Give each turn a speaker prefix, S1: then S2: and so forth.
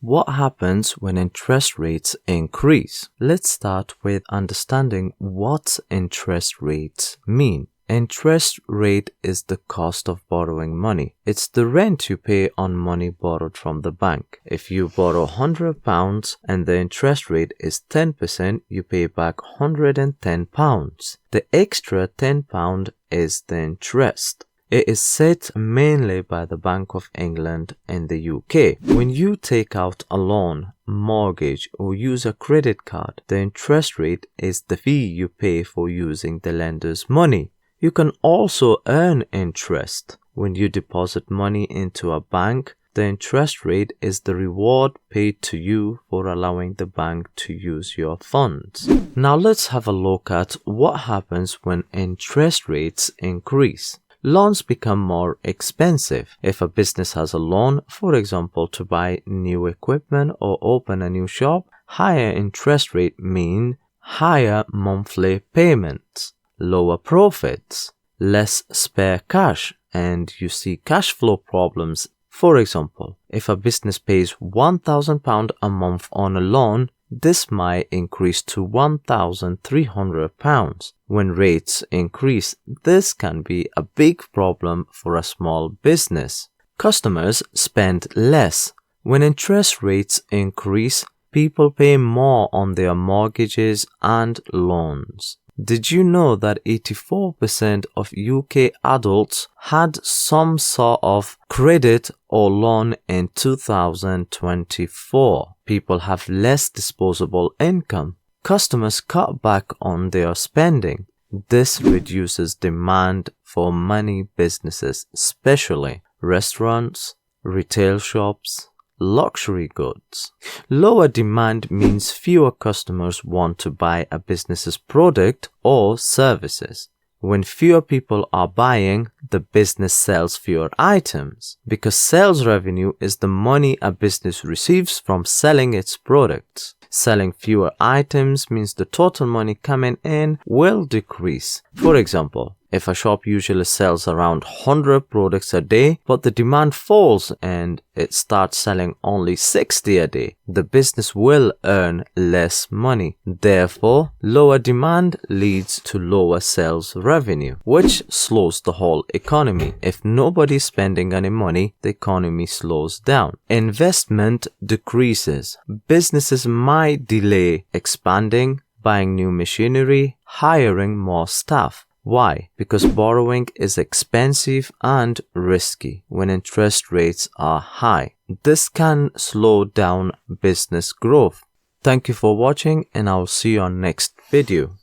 S1: What happens when interest rates increase? Let's start with understanding what interest rates mean. Interest rate is the cost of borrowing money. It's the rent you pay on money borrowed from the bank. If you borrow £100 and the interest rate is 10%, you pay back £110. The extra £10 is the interest. It is set mainly by the Bank of England in the UK. When you take out a loan, mortgage, or use a credit card, the interest rate is the fee you pay for using the lender's money. You can also earn interest. When you deposit money into a bank, the interest rate is the reward paid to you for allowing the bank to use your funds. Now let's have a look at what happens when interest rates increase. Loans become more expensive. If a business has a loan, for example, to buy new equipment or open a new shop, higher interest rate mean higher monthly payments, lower profits, less spare cash, and you see cash flow problems. For example, if a business pays £1,000 a month on a loan, this might increase to £1,300. When rates increase, this can be a big problem for a small business. Customers spend less. When interest rates increase, people pay more on their mortgages and loans. Did you know that 84% of UK adults had some sort of credit or loan in 2024? People have less disposable income. Customers cut back on their spending. This reduces demand for many businesses, especially restaurants, retail shops, luxury goods. Lower demand means fewer customers want to buy a business's product or services. When fewer people are buying, the business sells fewer items, because sales revenue is the money a business receives from selling its products. Selling fewer items means the total money coming in will decrease. For example, if a shop usually sells around 100 products a day, but the demand falls and it starts selling only 60 a day, the business will earn less money. Therefore, lower demand leads to lower sales revenue, which slows the whole economy. If nobody's spending any money, the economy slows down. Investment decreases. Businesses might delay expanding, buying new machinery, hiring more staff. Why? Because borrowing is expensive and risky when interest rates are high. This can slow down business growth. Thank you for watching, and I'll see you on next video.